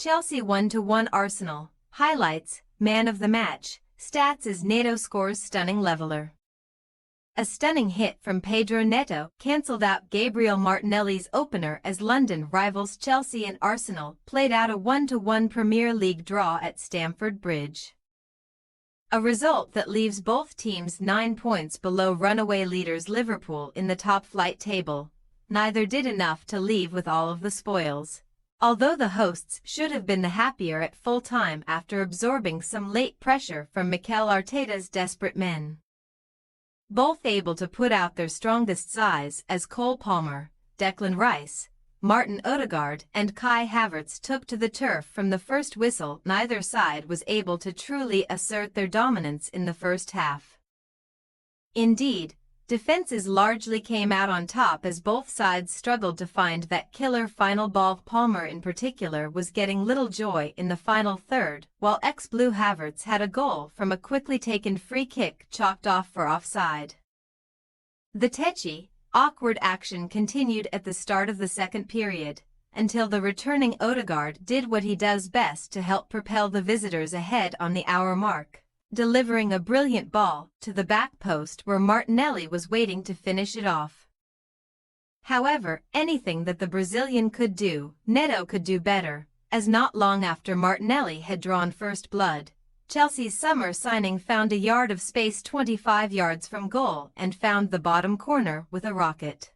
Chelsea 1-1 Arsenal. Highlights, man of the match. Stats as Neto scores stunning leveler. A stunning hit from Pedro Neto cancelled out Gabriel Martinelli's opener as London rivals Chelsea and Arsenal played out a 1-1 Premier League draw at Stamford Bridge. A result that leaves both teams 9 points below runaway leaders Liverpool in the top-flight table. Neither did enough to leave with all of the spoils, although the hosts should have been the happier at full time after absorbing some late pressure from Mikel Arteta's desperate men. Both able to put out their strongest sides as Cole Palmer, Declan Rice, Martin Odegaard and Kai Havertz took to the turf from the first whistle. Neither side was able to truly assert their dominance in the first half. Indeed, defenses largely came out on top as both sides struggled to find that killer final ball. Palmer in particular was getting little joy in the final third, while ex-Blue Havertz had a goal from a quickly taken free kick chalked off for offside. The tetchy, awkward action continued at the start of the second period, until the returning Odegaard did what he does best to help propel the visitors ahead on the hour mark, delivering a brilliant ball to the back post where Martinelli was waiting to finish it off. However, anything that the Brazilian could do, Neto could do better, as not long after Martinelli had drawn first blood, Chelsea's summer signing found a yard of space 25 yards from goal and found the bottom corner with a rocket.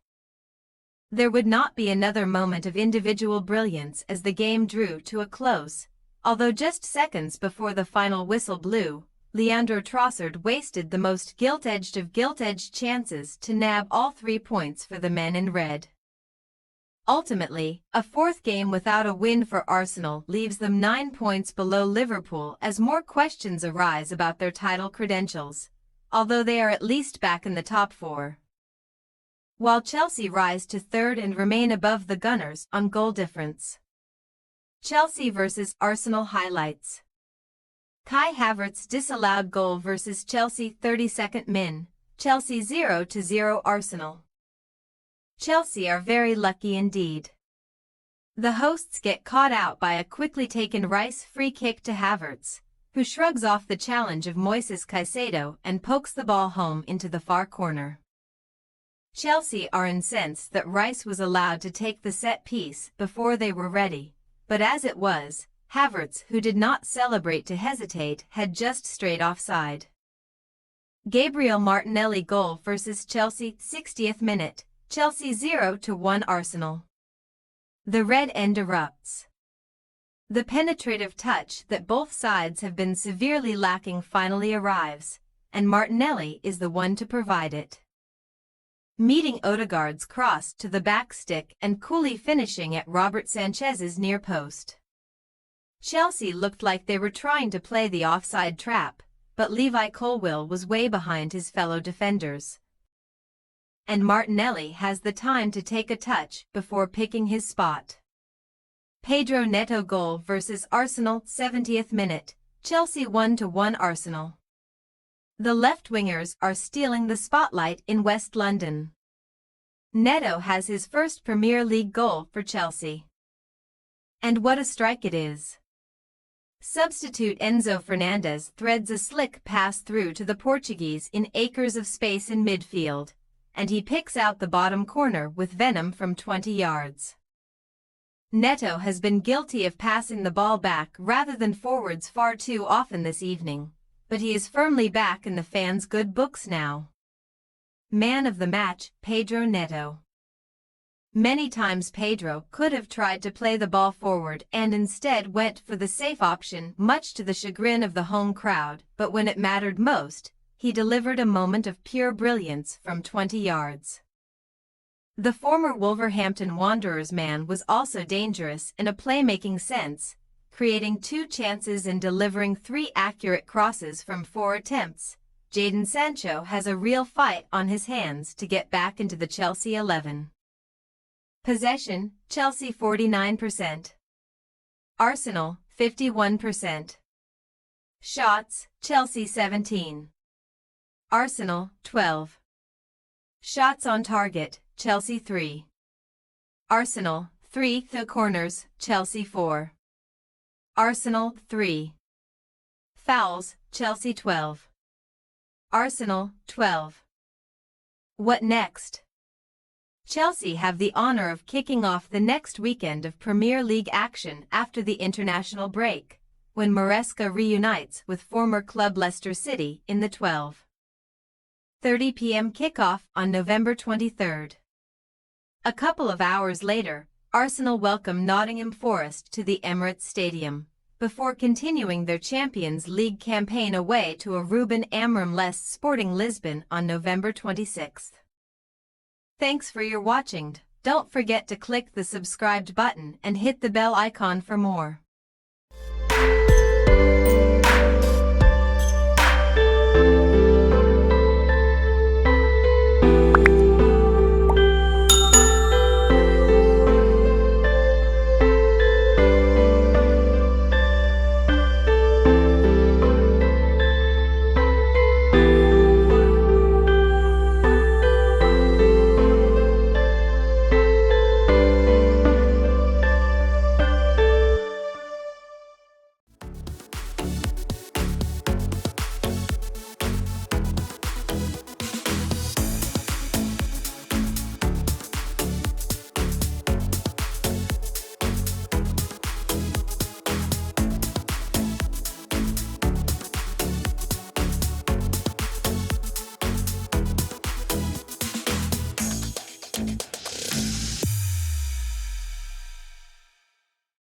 There would not be another moment of individual brilliance as the game drew to a close, although just seconds before the final whistle blew, Leandro Trossard wasted the most gilt-edged of gilt-edged chances to nab all 3 points for the men in red. Ultimately, a fourth game without a win for Arsenal leaves them 9 points below Liverpool as more questions arise about their title credentials, although they are at least back in the top 4. While Chelsea rise to third and remain above the Gunners on goal difference. Chelsea vs Arsenal highlights. Kai Havertz disallowed goal versus Chelsea 32nd min, Chelsea 0-0 Arsenal. Chelsea are very lucky indeed. The hosts get caught out by a quickly taken Rice free kick to Havertz, who shrugs off the challenge of Moises Caicedo and pokes the ball home into the far corner. Chelsea are incensed that Rice was allowed to take the set piece before they were ready, but as it was, Havertz, who did not celebrate to hesitate, had just straight offside. Gabriel Martinelli goal versus Chelsea 60th minute. Chelsea 0-1 Arsenal. The red end erupts. The penetrative touch that both sides have been severely lacking finally arrives, and Martinelli is the one to provide it. Meeting Odegaard's cross to the back stick and coolly finishing at Robert Sanchez's near post. Chelsea looked like they were trying to play the offside trap, but Levi Colwill was way behind his fellow defenders. And Martinelli has the time to take a touch before picking his spot. Pedro Neto goal versus Arsenal 70th minute, Chelsea 1-1 Arsenal. The left-wingers are stealing the spotlight in West London. Neto has his first Premier League goal for Chelsea. And what a strike it is. Substitute Enzo Fernandez threads a slick pass through to the Portuguese in acres of space in midfield, and he picks out the bottom corner with venom from 20 yards. Neto has been guilty of passing the ball back rather than forwards far too often this evening, but he is firmly back in the fans' good books now. Man of the match, Pedro Neto. Many times Pedro could have tried to play the ball forward and instead went for the safe option, much to the chagrin of the home crowd, but when it mattered most, he delivered a moment of pure brilliance from 20 yards. The former Wolverhampton Wanderers man was also dangerous in a playmaking sense, creating 2 chances and delivering 3 accurate crosses from 4 attempts. Jadon Sancho has a real fight on his hands to get back into the Chelsea 11. Possession, Chelsea 49%. Arsenal, 51%. Shots, Chelsea 17. Arsenal, 12. Shots on target, Chelsea 3. Arsenal, 3. The corners, Chelsea 4. Arsenal 3. Fouls, Chelsea 12. Arsenal 12. What next? Chelsea have the honor of kicking off the next weekend of Premier League action after the international break, when Maresca reunites with former club Leicester City in the 12:30 p.m. kickoff on November 23. A couple of hours later, Arsenal welcome Nottingham Forest to the Emirates Stadium, before continuing their Champions League campaign away to a Ruben Amorim-less Sporting Lisbon on November 26. Thanks for your watching. Don't forget to click the subscribed button and hit the bell icon for more.